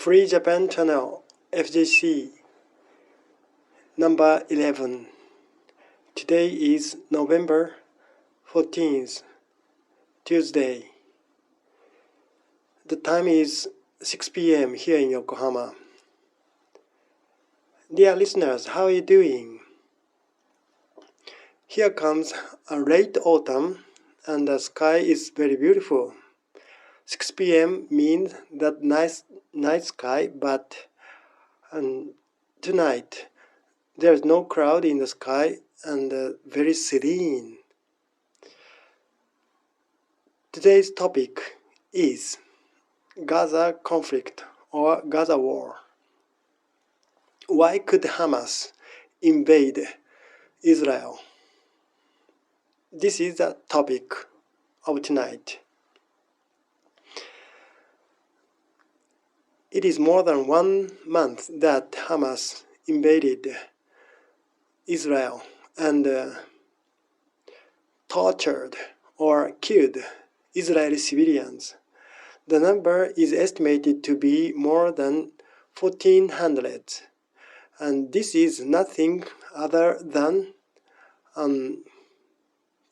Free Japan Channel, FJC, number 11. Today is November 14th, Tuesday. The time is 6 p.m. here in Yokohama. Dear listeners, how are you doing? Here comes a late autumn and the sky is very beautiful. 6 p.m. means that nice night sky, but tonight there's no cloud in the sky and very serene. Today's topic is Gaza conflict or Gaza war. Why could Hamas invade Israel? This is the topic of tonight. It is more than 1 month that Hamas invaded Israel and tortured or killed Israeli civilians. The number is estimated to be more than 1,400, and this is nothing other than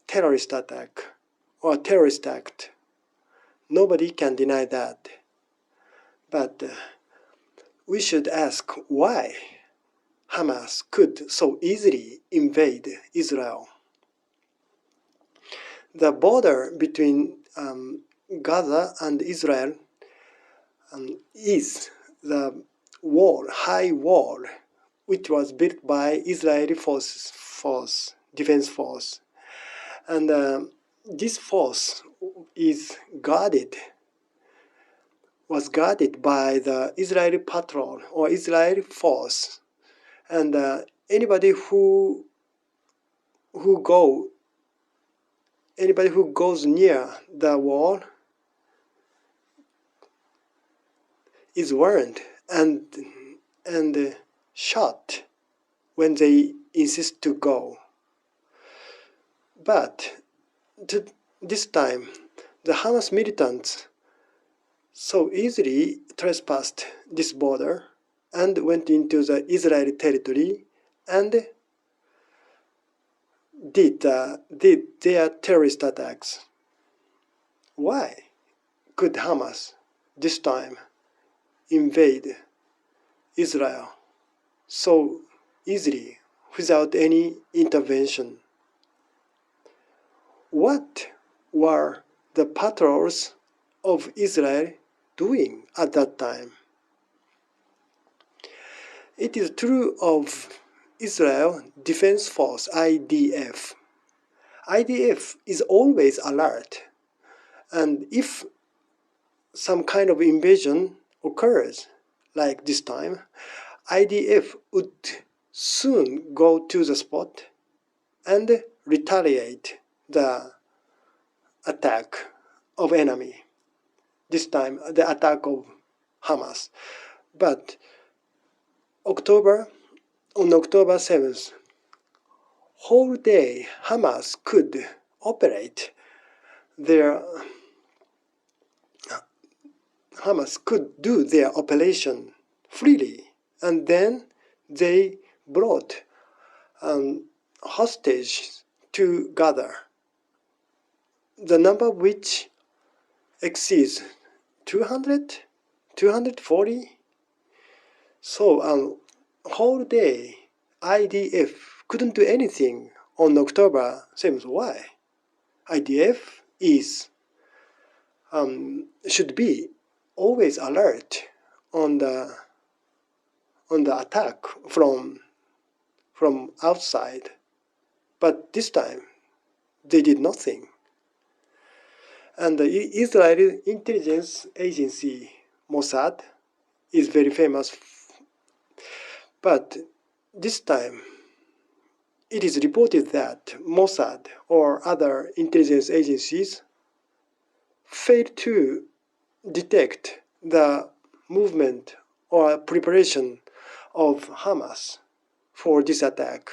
terrorist attack or terrorist act. Nobody can deny that. But we should ask why Hamas could so easily invade Israel. The border between Gaza and Israel is the wall, high wall, which was built by Israeli defense force. And this force was guarded by the Israeli patrol or Israeli force. And anybody who goes near the wall is warned and shot when they insist to go. But this time, the Hamas militants so easily trespassed this border and went into the Israeli territory and did their terrorist attacks. Why could Hamas this time invade Israel so easily without any intervention? What were the patrols of Israel doing at that time? It is true of Israel Defense Force, IDF. IDF is always alert, and if some kind of invasion occurs, like this time, IDF would soon go to the spot and retaliate the attack of enemy. This time, the attack of Hamas. But on October 7th, whole day Hamas could operate Hamas could do their operation freely, and then they brought hostages to Gaza, the number which exceeds 200, 240. So whole day IDF couldn't do anything on October 7th. Why? IDF should be always alert on the attack from outside, but this time they did nothing. And the Israeli intelligence agency Mossad is very famous, but this time it is reported that Mossad or other intelligence agencies failed to detect the movement or preparation of Hamas for this attack.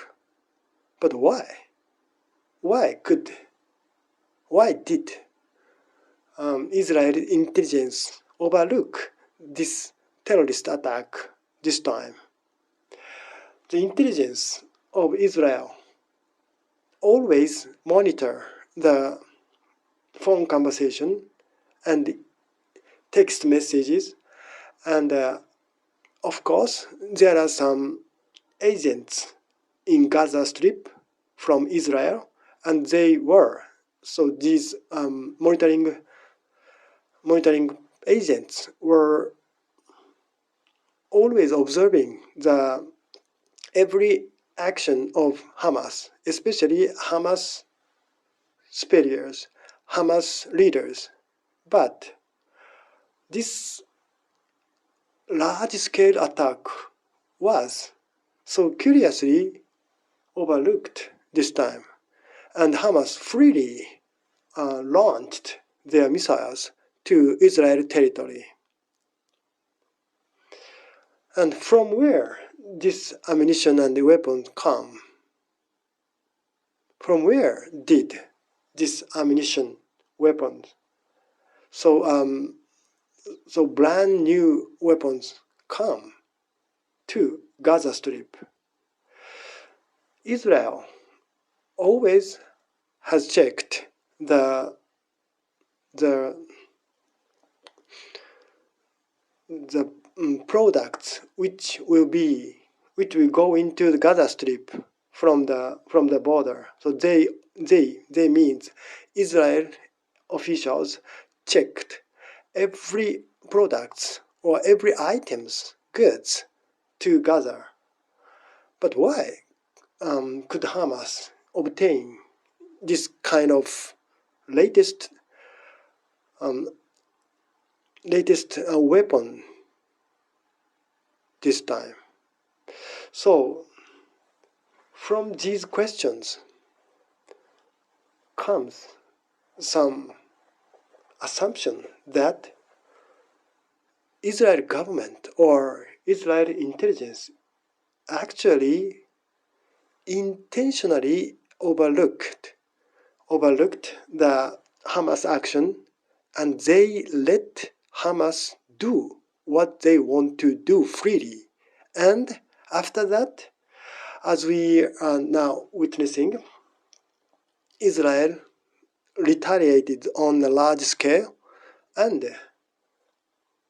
But why? Why did Israeli intelligence overlook this terrorist attack this time. The intelligence of Israel always monitor the phone conversation and text messages, and of course there are some agents in Gaza Strip from Israel, and they were so these monitoring agents were always observing the every action of Hamas, especially Hamas superiors, Hamas leaders. But this large-scale attack was so curiously overlooked this time, and Hamas freely launched their missiles to Israel territory. And from where this ammunition and weapons come? From where did this ammunition, weapons, so brand new weapons come to Gaza Strip? Israel always has checked the products which will go into the Gaza Strip from the border. So they means Israel officials checked every products or every items goods to Gaza. But why could Hamas obtain this kind of latest weapon this time? So from these questions comes some assumption that Israel government or Israel intelligence actually intentionally overlooked the Hamas action, and they let Hamas do what they want to do freely. And after that, as we are now witnessing, Israel retaliated on a large scale and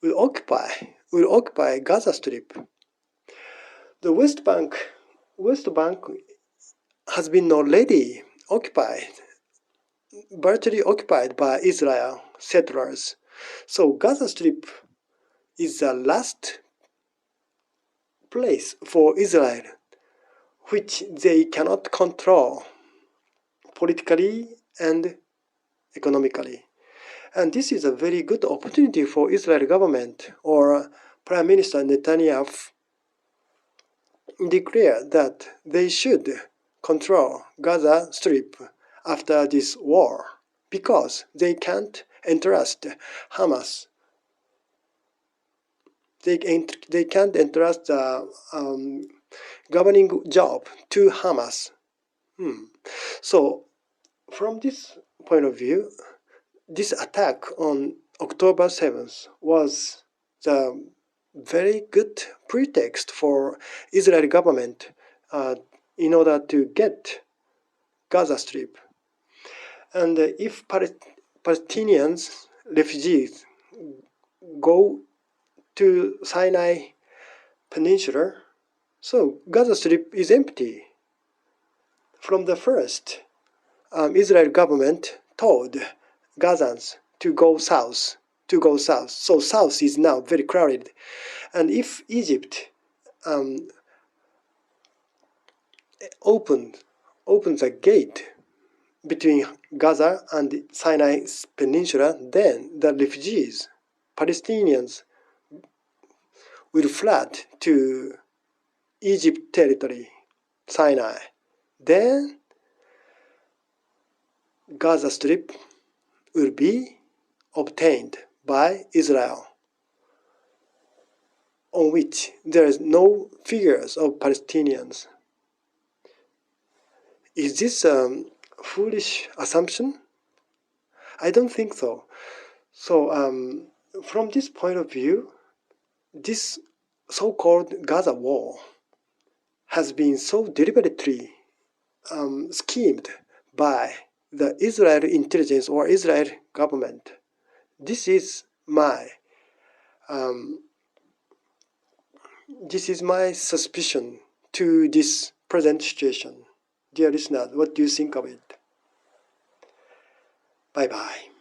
will occupy Gaza Strip. The West Bank has been already virtually occupied by Israel settlers. So Gaza Strip is the last place for Israel which they cannot control politically and economically. And this is a very good opportunity for Israel government or Prime Minister Netanyahu declare that they should control Gaza Strip after this war because they can't entrust Hamas. They can't entrust the governing job to Hamas. So from this point of view, this attack on October 7th was the very good pretext for Israeli government in order to get Gaza Strip. And if Palestinians, refugees, go to Sinai Peninsula, so Gaza Strip is empty. From the first, Israel government told Gazans to go south. So south is now very crowded. And if Egypt opens a gate between Gaza and Sinai Peninsula, then the refugees, Palestinians, will flood to Egypt territory, Sinai. Then Gaza Strip will be obtained by Israel, on which there is no figures of Palestinians. Is this a foolish assumption? I don't think so. So from this point of view, this so-called Gaza war has been so deliberately schemed by the Israel intelligence or Israel government. This is my suspicion to this present situation. Dear listeners, what do you think of it? Bye bye.